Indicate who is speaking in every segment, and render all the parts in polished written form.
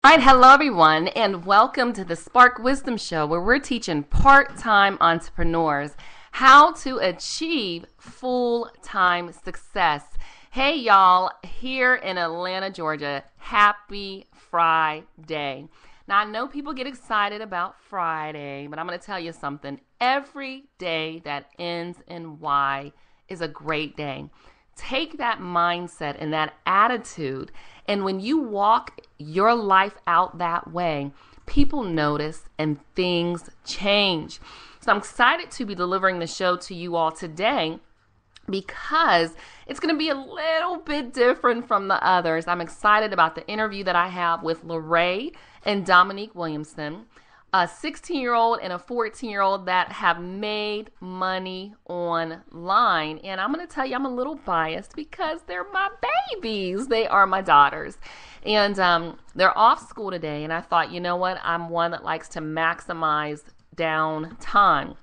Speaker 1: All right, hello everyone, and welcome to the Spark Wisdom Show, where we're teaching part-time entrepreneurs how to achieve full-time success. Hey y'all, here in Atlanta, Georgia, happy Friday. Now I know people get excited about Friday, but I'm going to tell you something. Every day that ends in Y is a great day. Take that mindset and that attitude, and when you walk your life out that way, people notice and things change. So I'm excited to be delivering the show to you all today because it's going to be a little bit different from the others. I'm excited about the interview that I have with Lorraine and Dominique Williamson, a 16-year-old and a 14-year-old that have made money online. And I'm going to tell you, I'm a little biased because they're my babies. They are my daughters. And they're off school today. And I thought, you know what? I'm one that likes to maximize downtime.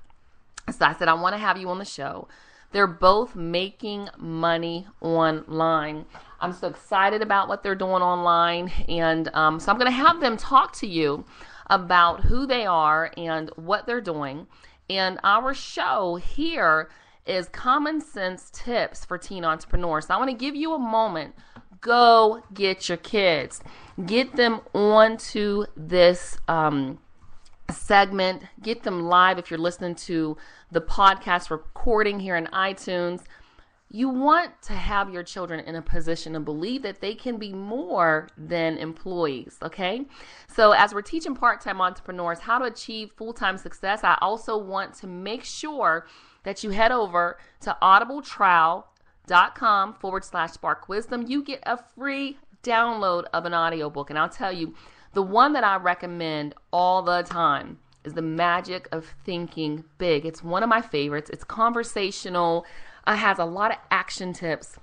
Speaker 1: So I said, I want to have you on the show. They're both making money online. I'm so excited about what they're doing online. And so I'm going to have them talk to you about who they are and what they're doing. And our show here is Common Sense Tips for Teen Entrepreneurs. So I want to give you a moment. Go get your kids. Get them onto this segment. Get them live if you're listening to the podcast recording here in iTunes. You want to have your children in a position to believe that they can be more than employees, okay? So as we're teaching part-time entrepreneurs how to achieve full-time success, I also want to make sure that you head over to audibletrial.com/sparkwisdom. You get a free download of an audiobook. And I'll tell you, the one that I recommend all the time is The Magic of Thinking Big. It's one of my favorites. It's conversational. It has a lot of action tips,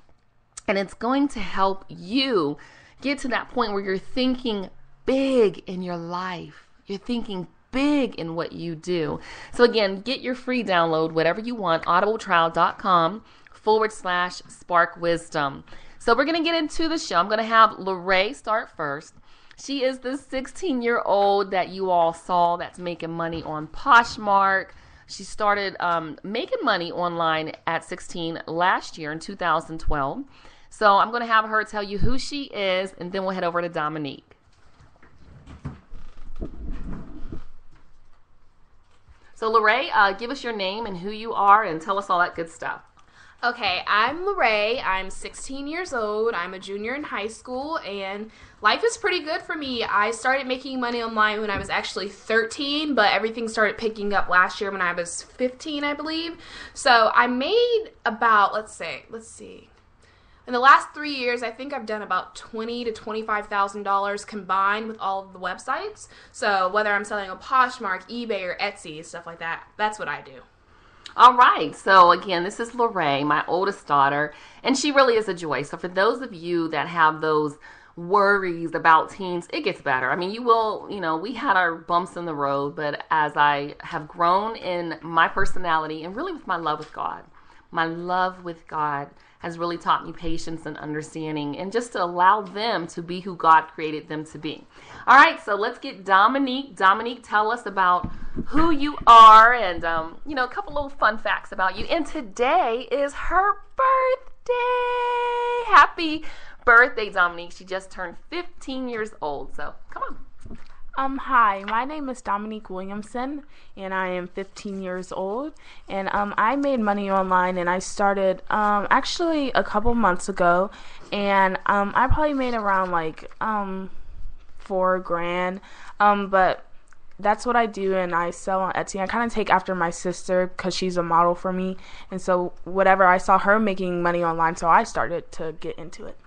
Speaker 1: and it's going to help you get to that point where you're thinking big in your life. You're thinking big in what you do. So again, get your free download, whatever you want, audibletrial.com/sparkwisdom. So we're going to get into the show. I'm going to have Lorraine start first. She is the 16-year-old that you all saw that's making money on Poshmark. She started making money online at 16 last year in 2012. So I'm going to have her tell you who she is, and then we'll head over to Dominique. So Lorraine, give us your name and who you are, and tell us all that good stuff.
Speaker 2: Okay, I'm Lorraine. I'm 16 years old. I'm a junior in high school, and life is pretty good for me. I started making money online when I was actually 13, but everything started picking up last year when I was 15, I believe. So I made about, let's see. In the last 3 years, I think I've done about $20,000 to $25,000 combined with all of the websites. So whether I'm selling on Poshmark, eBay, or Etsy, stuff like that, that's what I do.
Speaker 1: All right, so again, this is Lorraine, my oldest daughter, and she really is a joy. So for those of you that have those worries about teens, it gets better. I mean, we had our bumps in the road, but as I have grown in my personality and really with my love with God has really taught me patience and understanding, and just to allow them to be who God created them to be. All right, so let's get Dominique. Dominique, tell us about who you are and, a couple little fun facts about you. And today is her birthday. Happy birthday, Dominique. She just turned 15 years old, so come on.
Speaker 3: Hi, my name is Dominique Williamson, and I am 15 years old, and I made money online, and I started actually a couple months ago, and I probably made around $4,000, but that's what I do, and I sell on Etsy. I kind of take after my sister because she's a model for me, and so whatever, I saw her making money online, so I started to get into it.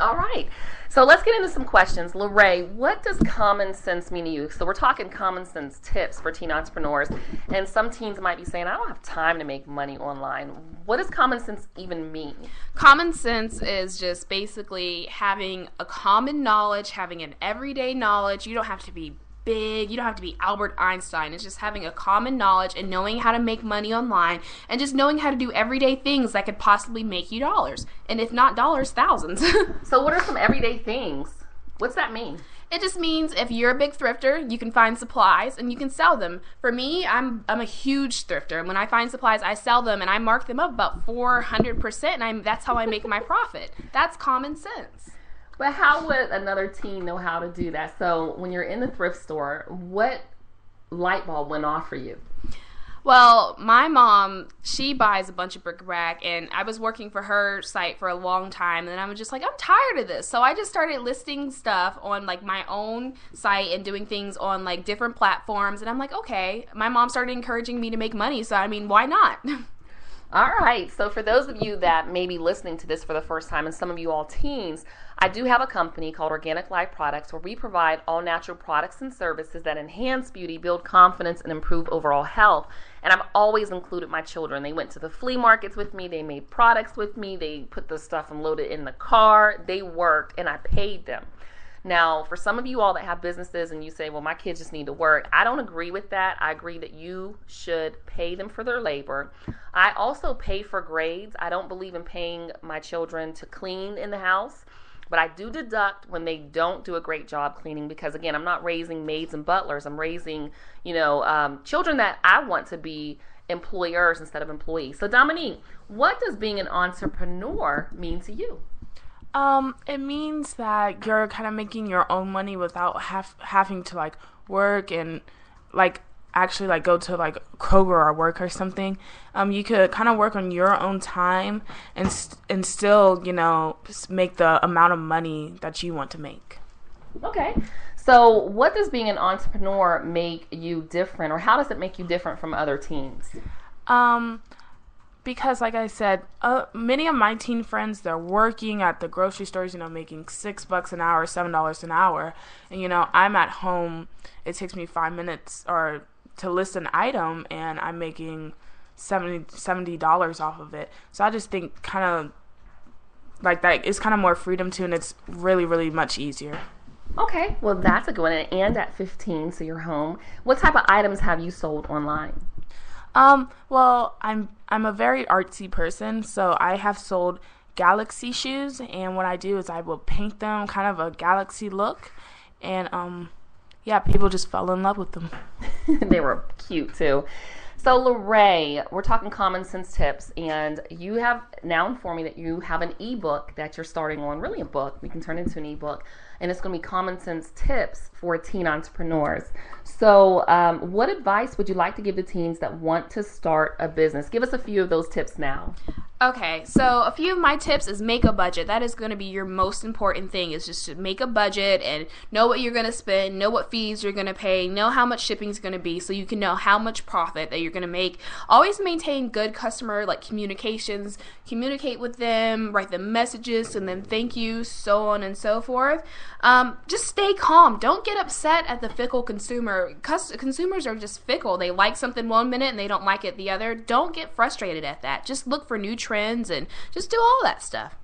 Speaker 1: All right. So let's get into some questions. Lorraine, what does common sense mean to you? So we're talking common sense tips for teen entrepreneurs. And some teens might be saying, I don't have time to make money online. What does common sense even mean?
Speaker 2: Common sense is just basically having a common knowledge, having an everyday knowledge. You don't have to be big. You don't have to be Albert Einstein. It's just having a common knowledge and knowing how to make money online and just knowing how to do everyday things that could possibly make you dollars. And if not dollars, thousands.
Speaker 1: So what are some everyday things? What's that mean?
Speaker 2: It just means if you're a big thrifter, you can find supplies and you can sell them. For me, I'm a huge thrifter. When I find supplies, I sell them and I mark them up about 400%, and that's how I make my profit. That's common sense.
Speaker 1: But how would another teen know how to do that? So when you're in the thrift store, what light bulb went off for you?
Speaker 2: Well, my mom, she buys a bunch of bric-a-brac, and I was working for her site for a long time, and then I was just like, I'm tired of this. So I just started listing stuff on, like, my own site and doing things on, like, different platforms, and I'm like, okay. My mom started encouraging me to make money, so, I mean, why not?
Speaker 1: All right. So for those of you that may be listening to this for the first time, and some of you all teens, I do have a company called Organic Life Products where we provide all natural products and services that enhance beauty, build confidence, and improve overall health. And I've always included my children. They went to the flea markets with me. They made products with me. They put the stuff and loaded it in the car. They worked, and I paid them. Now, for some of you all that have businesses and you say, well, my kids just need to work, I don't agree with that. I agree that you should pay them for their labor. I also pay for grades. I don't believe in paying my children to clean in the house, but I do deduct when they don't do a great job cleaning because, again, I'm not raising maids and butlers. I'm raising, children that I want to be employers instead of employees. So, Dominique, what does being an entrepreneur mean to you?
Speaker 3: It means that you're kind of making your own money without having to, like, work and, like, actually, like, go to, like, Kroger or work or something. You could kind of work on your own time and still, make the amount of money that you want to make.
Speaker 1: Okay. So what does being an entrepreneur make you different, or how does it make you different from other teens?
Speaker 3: Because, like I said, many of my teen friends, they're working at the grocery stores, making $6 an hour, $7 an hour. And, I'm at home. It takes me 5 minutes to list an item, and I'm making $70 off of it. So I just think kind of like that it's kind of more freedom too, and it's really, really much easier.
Speaker 1: Okay, well, that's a good one. And at 15, so you're home. What type of items have you sold online?
Speaker 3: Well, I'm a very artsy person, so I have sold galaxy shoes, and what I do is I will paint them kind of a galaxy look, and people just fell in love with them.
Speaker 1: They were cute too. So, Lorraine, we're talking common sense tips, and you have now informed me that you have an ebook that you're starting on, really a book. We can turn it into an ebook, and it's going to be common sense tips for teen entrepreneurs. So, what advice would you like to give the teens that want to start a business? Give us a few of those tips now.
Speaker 2: Okay, so a few of my tips is make a budget. That is going to be your most important thing, is just to make a budget and know what you're going to spend, know what fees you're going to pay, know how much shipping is going to be so you can know how much profit that you're going to make. Always maintain good customer communications, communicate with them, write them messages, and then thank you, so on and so forth. Just stay calm. Don't get upset at the fickle consumer. Consumers are just fickle. They like something one minute and they don't like it the other. Don't get frustrated at that. Just look for new trends and just do all that stuff.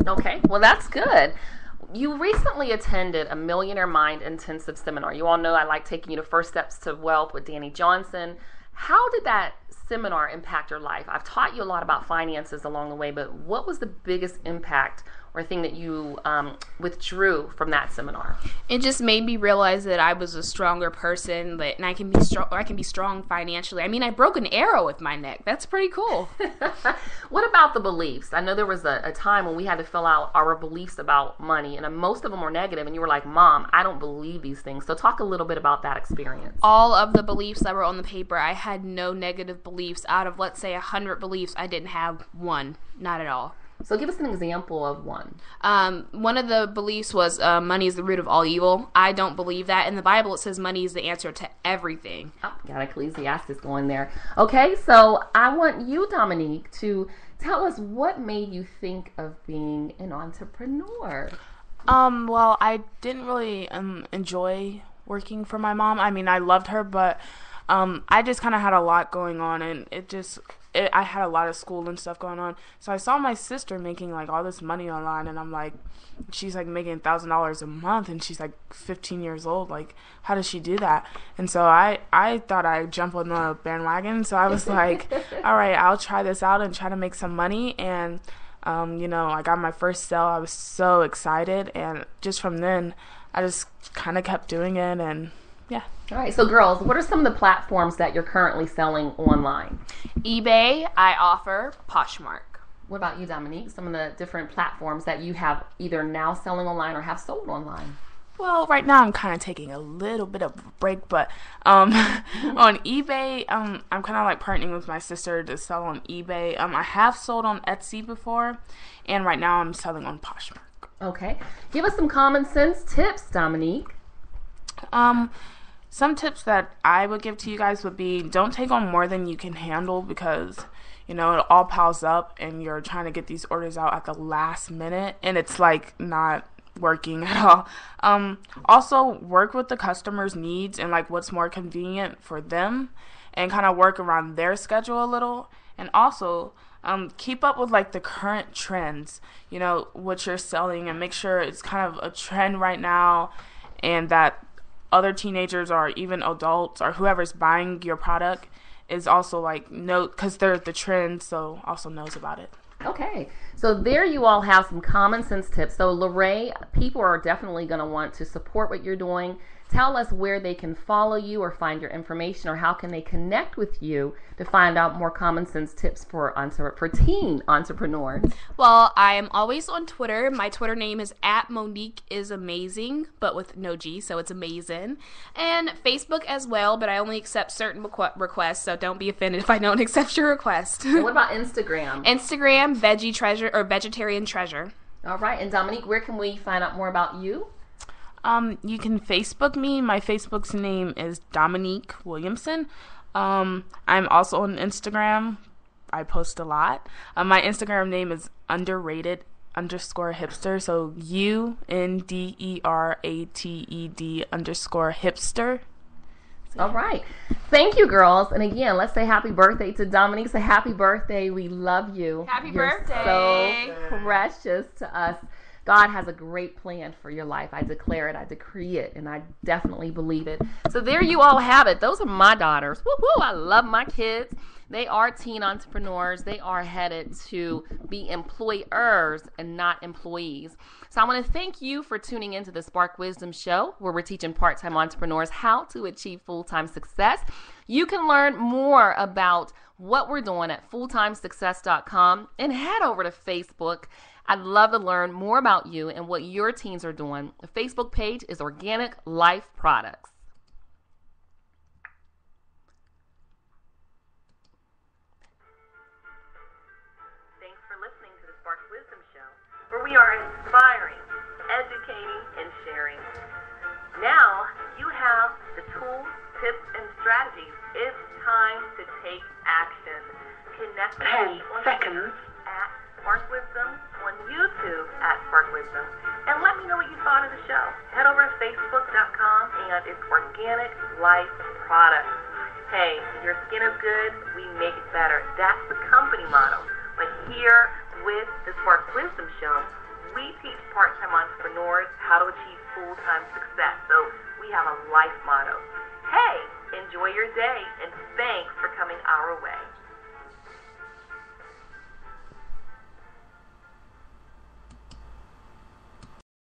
Speaker 1: Okay, well, that's good. You recently attended a Millionaire Mind Intensive seminar. You all know I like taking you to First Steps to Wealth with Danny Johnson. How did that seminar impact your life? I've taught you a lot about finances along the way, but what was the biggest impact or thing that you withdrew from that seminar? It
Speaker 2: just made me realize that I was a stronger person, and I can be strong. I can be strong financially. I mean, I broke an arrow with my neck. That's pretty cool.
Speaker 1: What about the beliefs? I know there was a time when we had to fill out our beliefs about money, and most of them were negative, and you were like, Mom, I don't believe these things. So talk a little bit about that experience.
Speaker 2: All of the beliefs that were on the paper, I had no negative beliefs. Out of, let's say, 100 beliefs, I didn't have one. Not at all.
Speaker 1: So give us an example of one.
Speaker 2: One of the beliefs was money is the root of all evil. I don't believe that. In the Bible, it says money is the answer to everything.
Speaker 1: Oh, got Ecclesiastes going there. Okay, so I want you, Dominique, to tell us what made you think of being an entrepreneur.
Speaker 3: Well, I didn't really enjoy working for my mom. I mean, I loved her, but I just kind of had a lot going on, and I had a lot of school and stuff going on. So I saw my sister making like all this money online, and I'm like, she's like making $1,000 a month, and she's like 15 years old. Like, how does she do that? And so I thought I'd jump on the bandwagon. So I was like, all right, I'll try this out and try to make some money. And I got my first sale. I was so excited, and just from then, I just kind of kept doing it, and yeah.
Speaker 1: All right, so girls, what are some of the platforms that you're currently selling online?
Speaker 2: eBay, I offer Poshmark.
Speaker 1: What about you, Dominique? Some of the different platforms that you have either now selling online or have sold online?
Speaker 3: Well, right now I'm kind of taking a little bit of a break, but on eBay, I'm kind of like partnering with my sister to sell on eBay. I have sold on Etsy before, and right now I'm selling on Poshmark.
Speaker 1: Okay. Give us some common sense tips, Dominique.
Speaker 3: Some tips that I would give to you guys would be, don't take on more than you can handle, because it all piles up and you're trying to get these orders out at the last minute and it's like not working at all. Also work with the customer's needs and like what's more convenient for them, and kind of work around their schedule a little. And also keep up with like the current trends, what you're selling, and make sure it's kind of a trend right now, and that other teenagers or even adults or whoever's buying your product is also like because they're the trend, so also knows about it.
Speaker 1: Okay, so there you all have some common sense tips. So Lorraine, people are definitely going to want to support what you're doing. Tell us where they can follow you or find your information, or how can they connect with you to find out more common sense tips for teen entrepreneurs.
Speaker 2: Well, I am always on Twitter. My Twitter name is @MoniqueIsAmazing, but with no G, so it's amazing. And Facebook as well, but I only accept certain requests, so don't be offended if I don't accept your request.
Speaker 1: And what about Instagram?
Speaker 2: Instagram, Veggie Treasure or Vegetarian Treasure.
Speaker 1: All right, and Dominique, where can we find out more about you?
Speaker 3: You can Facebook me. My Facebook's name is Dominique Williamson. I'm also on Instagram. I post a lot. My Instagram name is underrated_hipster. So UNDERATED_hipster.
Speaker 1: All right. Thank you, girls. And again, let's say happy birthday to Dominique. Say happy birthday. We love you.
Speaker 2: Happy
Speaker 1: You're
Speaker 2: birthday.
Speaker 1: So precious to us. God has a great plan for your life. I declare it, I decree it, and I definitely believe it. So there you all have it. Those are my daughters. Woo-hoo, I love my kids. They are teen entrepreneurs. They are headed to be employers and not employees. So I want to thank you for tuning into the Spark Wisdom Show, where we're teaching part-time entrepreneurs how to achieve full-time success. You can learn more about what we're doing at fulltimesuccess.com, and head over to Facebook. I'd love to learn more about you and what your teens are doing. The Facebook page is Organic Life Products. Thanks for listening to the Spark Wisdom Show, where we are inspiring, educating, and sharing. Now you have the tools, tips, and strategies. It's time to take action. Connect with me
Speaker 4: 10 seconds.
Speaker 1: At Spark Wisdom, on YouTube at Spark Wisdom, and let me know what you thought of the show. Head over to Facebook.com, and it's Organic Life Products. Hey, your skin is good, we make it better. That's the company motto. But here with the Spark Wisdom Show, we teach part-time entrepreneurs how to achieve full-time success. So we have a life motto. Hey, enjoy your day, and thanks for coming our way.